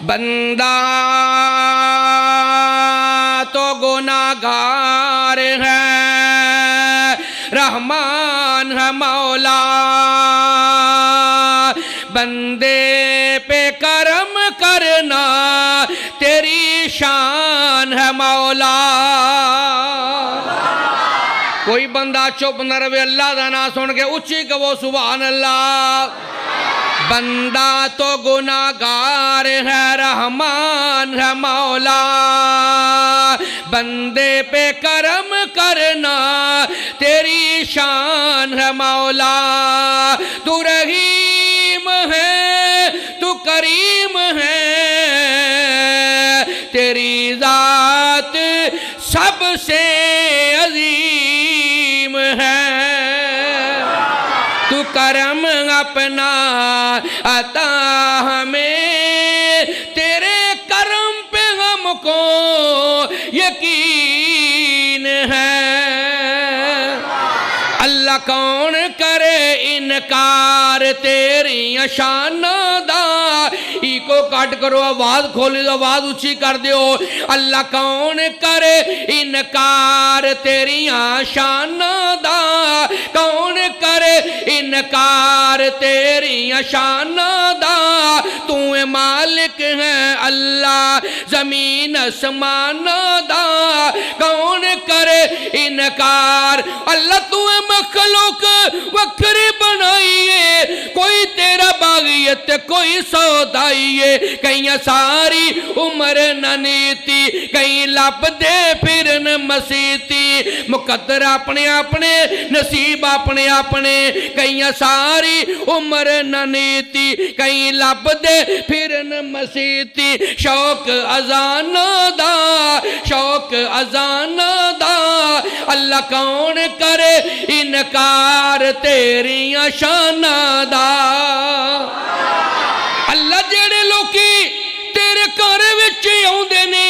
बंदा तो गुनाहगार है, रहमान है मौला, बंदे पे करम करना तेरी शान है मौला। कोई बंदा चुप न रहे, अल्लाह का नाम सुन के उच्ची कहो सुभान अल्लाह। बंदा तो गुनाहगार है, रहमान है मौला, बंदे पे करम करना तेरी शान है मौला। तू रहीम है, तू करीम है, तेरी जात सबसे अजीम है। तू करम अपना अता हमें, तेरे करम पे हमको यकीन है। अल्लाह कौन करे इनकार तेरी शाना दा। को काट करो, आवाज खोल दो, आवाज ऊंची कर दो। अल्लाह कौन करे इनकार तेरिया शाना दा, कौन करे इनकार तेरिया शाना दा। तू मालिक है अल्लाह जमीन आसमान दा, कौन करे इनकार। अल्लाह तू मखलूक वक्री बनाइए, कोई तेरा बागियत कोई सौदाइए। कई सारी उम्र ननीति, कई लब दे फिरन मसीती। मुकद्दर अपने अपने नसीब अपने अपने, कई सारी उम्र ननीति, कई लब दे फिरन मसीती। शौक अजान दा, शौक अजान दा। अल्लाह कौन करे इनकार तेरिया शाना दा। अल्लाह जेड़े लोकी तेरे घर विच आउंदे ने,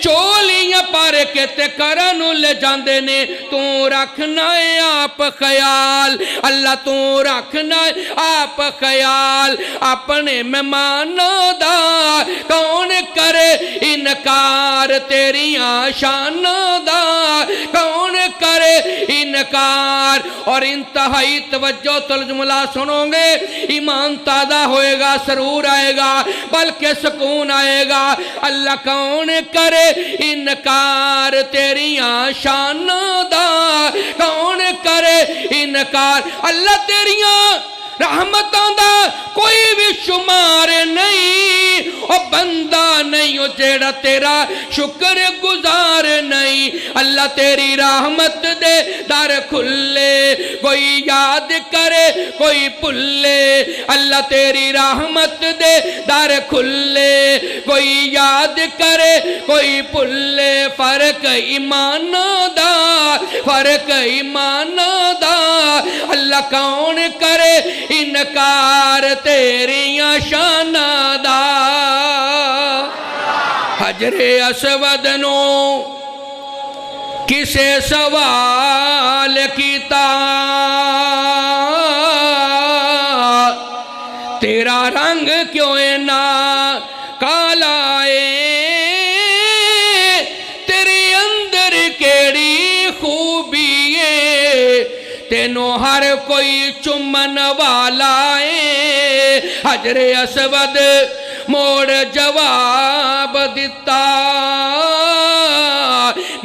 चोलियां पर के ते घरां नूं ले जांदे ने, तू रखना है आप ख्याल। अल्लाह तू रखना है आप ख्याल अपने मेहमानों दा। कौन करे इनकार तेरिया शानों दा, कौन करे इनकार। और इंतहाई तवज्जो तलजुमला सुनोगे, ईमान ताज़ा होएगा, सरूर आएगा, बल्कि सुकून आएगा। अल्लाह कौन करे इनकार तेरिया शानों दा, कौन करे इनकार। अल्लाह तेरिया रहमतां दा कोई भी शुमार नहीं, और बंदा नहीं हो जेड़ा तेरा शुक्र गुजार नहीं। अल्लाह तेरी रहमत दे दर खुले, कोई याद करे कोई भुले। अल्लाह तेरी रहमत दे दर खुले, कोई याद करे कोई भुले। फर्क ईमानों दा, फर्क ईमानों दा। अल्लाह कौन करे इनकार तेरिया शाना दा। हजरे असवद नो किसे सवाल कीता, तेरा रंग क्यों ना काला है, तेरे अंदर केड़ी खूबी है, तेनों हर कोई चुमन वाला है। हजरे असवद मोड़ जवाब दिता,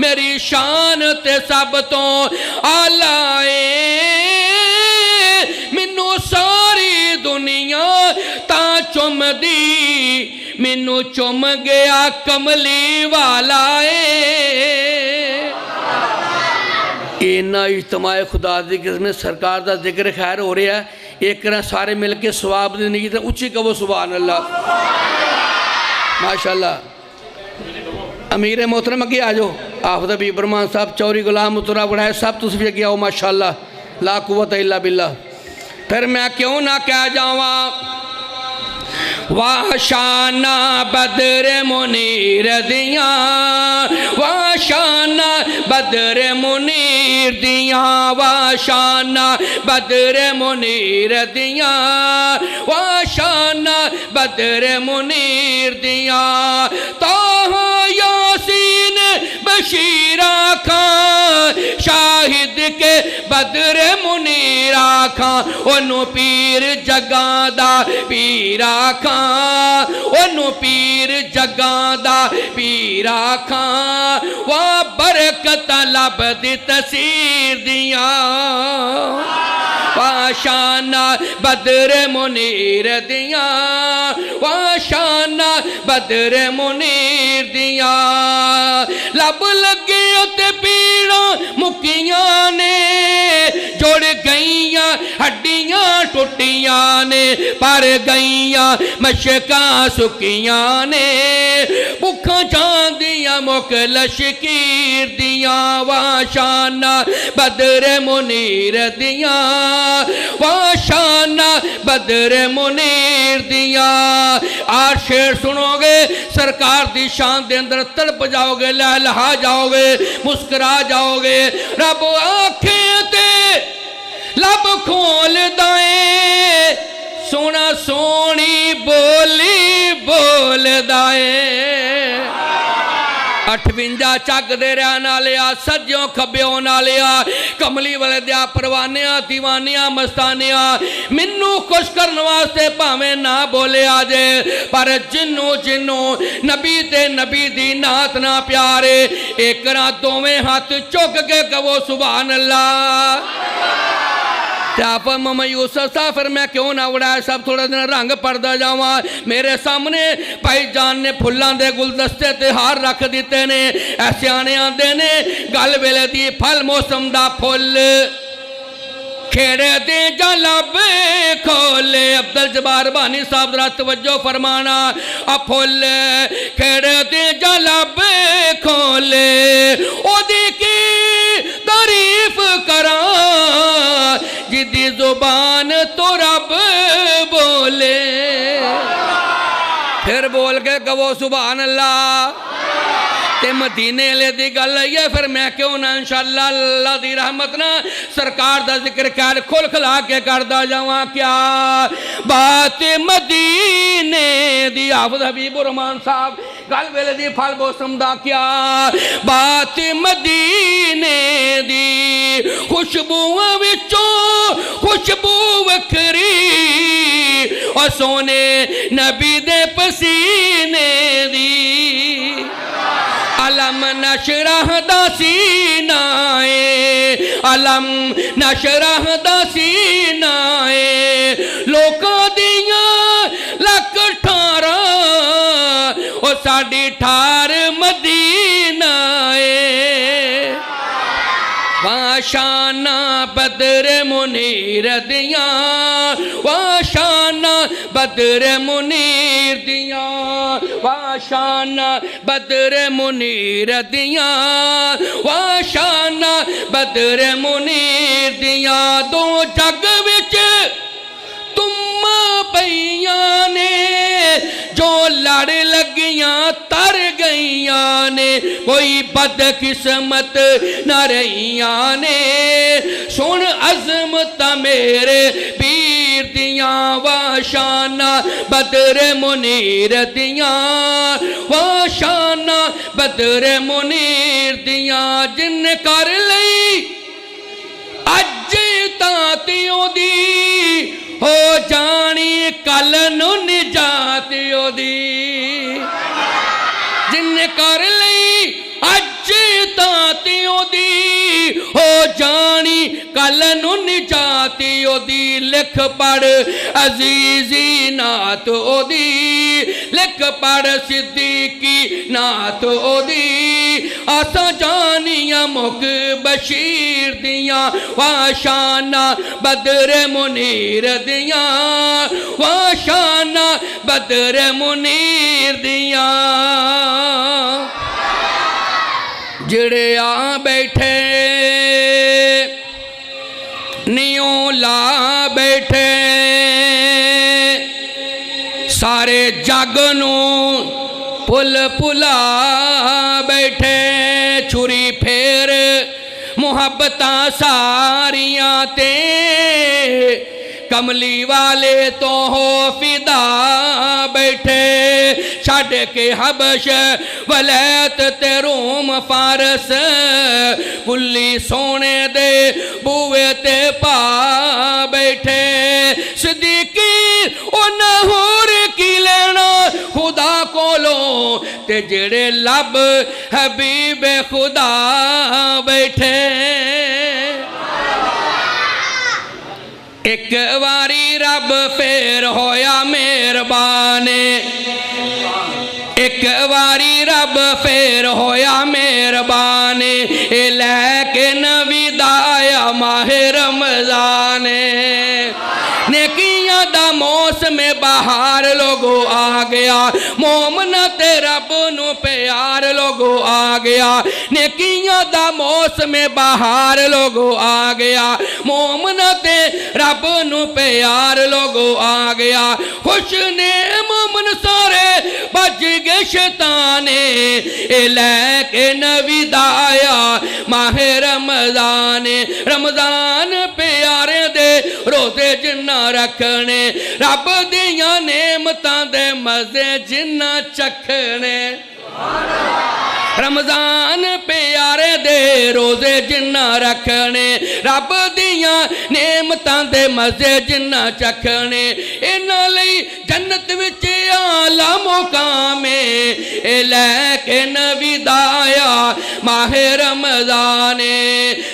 मेरी शान ते सब तो आला है। मैनू सारी दुनिया ता चुम दी, मैनू चुम गया कमली वाला है। इन्ना इज्तमाए खुदा दी किस्म सरकार दा जिक्र खैर हो रहा है। एक तरह सारे मिल के सवाब दी नहीं तो उच्ची कहो सुभान अल्लाह, माशाअल्लाह। अमीर मोहतरम अगे आ जाओ, आफद हबीब रहमान साहब, चौरी गुलाम मुतरा बढ़ाए सब तुम भी अगे आओ माशाअल्लाह, ला कुव्वत इल्ला बिल्लाह। फिर मैं क्यों ना कह जावा, वाह शाना बदर मुनीर दियाँ, वाह शाना बदर मुनीर दिया, वाह शाना बदर मुनीर दिया, वाह शाना बदर मुनीर दिया। ताहा यासीन बशीरा खां शाहिद के बदर मुनीरा खां, ओनू पीर जगां दा पीरा खां, ओनू पीर जगां दा पीरा खां। वाह बरकत लभदी तसीर दियां, वाह शाना बदर मुनीर दिया, वाह शाना बदर मुनीर दिया। लब लगे ते पीड़ा मुकियां ने, जुड़ गईयां हड्डियां टुटियां ने, पर गईयां मशकां सुकियां ने, भुखां जांदियां मुक लशकीर दियां, वाह शाना बदर मुनीर दिया, वाह शाना बदर मुनीर दिया। आज शेर सुनोगे सरकार दी शान दे अंदर तड़प जाओगे, लहलहा जाओगे, मुस्कुरा जाओगे। रब आंखें ते लब खोल दाए, सोना सोनी बोली बोल दाए। 58 ਚੱਕਦੇ ਰਹਿਣ ਵਾਲਿਆ, ਸੱਜਿਓਂ ਖੱਬਿਓਂ ਨਾਲਿਆ, ਕਮਲੀ ਵਾਲੇ ਦਿਆ ਪਰਵਾਨਿਆਂ ਦੀਵਾਨਿਆਂ ਮਸਤਾਨਿਆਂ, ਮੈਨੂੰ ਖੁਸ਼ ਕਰਨ ਵਾਸਤੇ ਭਾਵੇਂ ਨਾ ਬੋਲਿਆ ਜੇ, ਪਰ ਜਿੰਨੂੰ ਜਿੰਨੂੰ ਨਬੀ ਤੇ ਨਬੀ ਦੀ ਨਾਤ ਨਾ ਪਿਆਰੇ, ਇੱਕ ਰਾਂ ਦੋਵੇਂ ਹੱਥ ਚੁੱਕ ਕੇ ਕਹੋ ਸੁਭਾਨ ਅੱਲਾ। आप मम यूसुफ सा, फिर मैं क्यों ना उड़ाया सब थोड़ा दिन रंग पड़ता जावा। मेरे सामने भाई जान ने फुल्लां दे गुलदस्ते ते हार रख दिते ने, ऐसे आने आते ने गल वेले दी फल मौसम दा फुल खेड़े दे जा लबे खोले। अब्दुल जब्बार बानी साहब जरा तवज्जो फरमाना, आ फुल खेड़े दे जा लबे खोले, ओदी की तारीफ करा जिदी जुबान तो रब बोले। फिर बोल के कहो सुभान अल्लाह। ते मदीने ले दी गल है, फिर मैं क्यों ना इंशाअल्लाह अल्लाह दी रहमत ना सरकार दा जिक्र कर खुल खला के करदा जावां। क्या बात मदीने दी, हाफिज हबीबुर रहमान साहब गल वेले दी फल मौसम दा, क्या बात मदीने दी, खुशबूआं विचों खुशबू वखरी, और सोने नबी दे पसीने दी। अलम नशरह दा सीनाए, अलम नशरह दा सीनाए, लोकां दियां लक ठारां, ओ साडी ठार मदीना ए। वाह शाना बदर मुनीर दिया, वाह शाना बदर मुनीर दिया, वाह शाना बदर मुनीर दिया, वाह शाना बदर मुनीर दिया। दो जग विच तुम्मा पईयां ने, जो लड़ लगियां तर गईयां ने, कोई बदकिस्मत न रहियां ने। सुन अज़मत मेरे पीर दियां, वाह शाना बदर मुनीर दियां, वाह शाना बदर मुनीर दियां। जिन कर लई अज ताती ओदी, हो जानी कल नू निजात ओदी। जिन कर लई अज ताती ओदी, हो जानी कल नू निजाती ओदी। लिख पढ़ अजीजी नात ओदी, लिख पढ़ सिद्दीकी नात ओदी। आसा जानिया मुख बशीर दियां, वाह शाना बदर मुनीर दियां, वाह शाना बदर मुनीर दियां। जिड़े आ बैठे नियो ला बैठे, सारे जग नू पुल पुला बैठे। छुरी फेर मुहब्बतां सारियां ते कमली वाले तो हो फिदा बैठे छड़ के हबश वलैत ते रोम फारस कुल्ली सोने दे बूए ते पा बैठे सदीकी उन होर की लेना खुदा कोलो ते जेड़े लब हबीब खुदा बैठे एक वारी रब फेर होया मेहरबान एक वारी रब फेर होया मेहरबान ए लैके नबी दा आया माहे रमजान नेकियां दा मौसम बहार लोगो आ गया मोमन ते रब नू प्यार लोगो आ गया नेकियां दा मौसम बहार लोगो आ गया मोमन ते रब नू प्यार लोगो आ गया खुश ने मोमन सारे बच गए शैताने ए लैके नबी दा आया माहे रमजान रमजान प्यारे दे रोजे जिन्ना रखने रब दियां नेमतां दे मजे जिन्ना चखने रमजान प्यारे दे रोजे जिन्ना रखने रब दियां नेमतां दे मजे जिन्ना चखने इन्हां लई जन्नत विच आला मुकाम ए लैके नबी दा आया माहे रमजान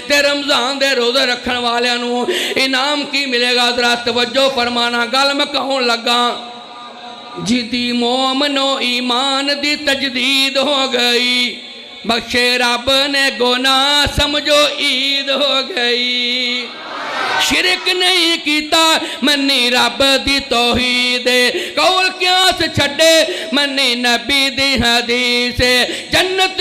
ते रमजान दे रोजे रखण वालियां नू इनाम की मिलेगा जरा तवज्जो फरमाना गल मैं कहण लगा जिदी मोमनो ईमान दी तजदीद हो गई बख्शे रब ने गुनाह समझो ईद हो गई शिरक नहीं कीता मन्नी रब दी तौहीद कौल क्यास छड़े मन्नी नबी दी हदीस जन्नत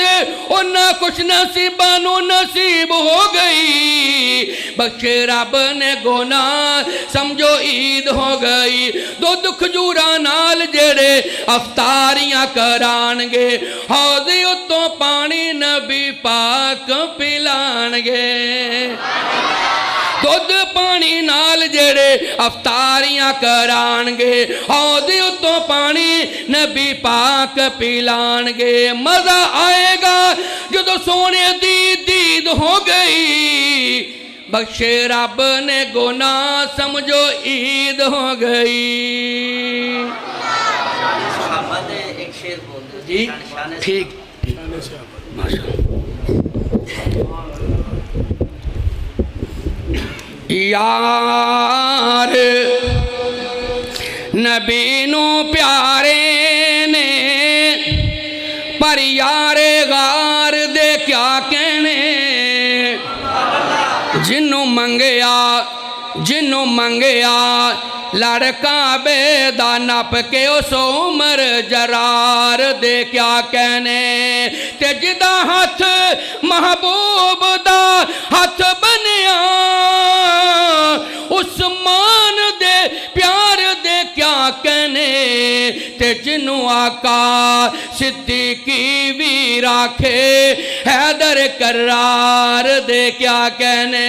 उन्ना खुश नसीबां नू नसीब हो गई बख्शे रब ने गुनाह समझो ईद हो गई दुध खजूरा नाल जेड़े अफ्तारियां कराणगे हौज़ उत्तों पानी नबी पाक पिलाणगे दुध पानी नाल जेड़े अफ्तारियां कराणगे हौज़ उत्तों पानी नबी पाक पिलाणगे मजा आएगा जदों सोने दी दीद हो गई बख्शे रब ने गुनाह समझो ईद हो गई जी ठीक यार नबी नू प्यारे ने पर यारे गार दे क्या कहने जिन्नू मंगया लड़का बेदा नप के उस उम्र जरार दे क्या कहने ते जिदा हथ महबूब दा हथ बनया उस्मान दे प्यार दे क्या कहने ते जिन्नू आका सिद्दीकी भी राखे हैदर करार दे क्या कहने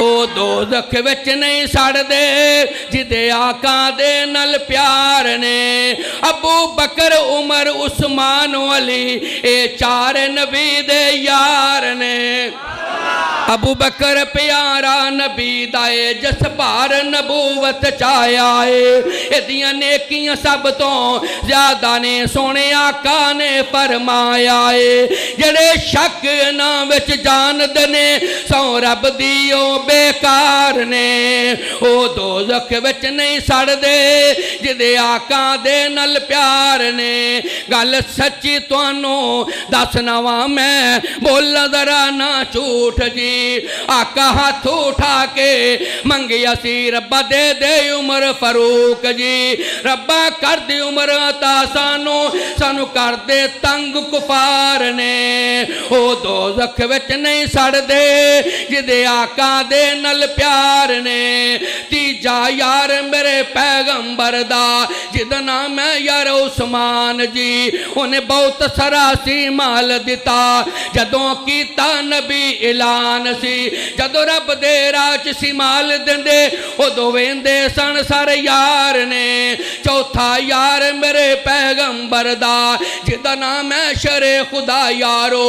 ओ दोज़ख विच नहीं सड़दे जिदे आका दे नल प्यार ने अबू बकर उमर उस्मान अली ए चार नबी दे यार ने अबू बकर प्यारा नबी दाए जस भार नबूवत चाया है एदियां नेकियां सब तो ज्यादा ने सोने आका ने फरमाया है जेड़े शक ना विच जानदे ने सौ रब दी ओ बेकार ने ओ दोज़ख विच नहीं सड़दे जिदे आका दे नल प्यार ने गल सच्ची तुहानू दसना वा मैं बोला जरा ना झूठ जी आका हाथ उठा के मंगिया सी रब्बा दे उमर फारूक जी रब्बा कर दी उमर अता सानू सानू करदे तंग कुफार ने ओ दोज़ख विच नहीं सड़दे जिदे आका दे नल प्यार ने तीजा यार मेरे पैगंबर दा जिदा नाम है यार उस्मान जी उन्हें बहुत सरासी माल दिता जदों कीता नबी ऐलान सी जदों रब दे राह च सी माल दिंदे उदों वेंदे सन सारे यार ने चौथा यार मेरे पैगंबर दा जिदा नाम है शरे खुदा यारो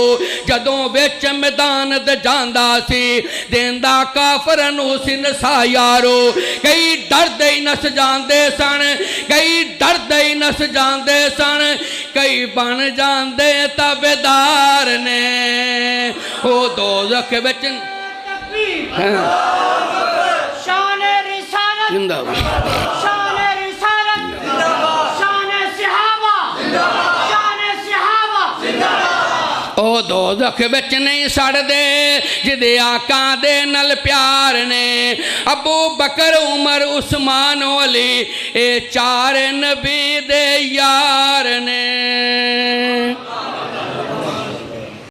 जदों विच मैदान दे जांदा सी देंदा काफरां नूं सिनसा यारो कई डरदे ही नस जांदे सन कई डरदे ही नस जांदे सन कई बन जांदे ताबेदार ने ओ दोज़ख विच शान रिसालत जिंदाबाद शान रिसालत शान सहाबा शान सहाबा ओ दोज़ख विच नहीं सड़दे जिदे आका दे नल प्यार ने अबू बकर उमर उस्मान अली ए चार नबी दे यार ने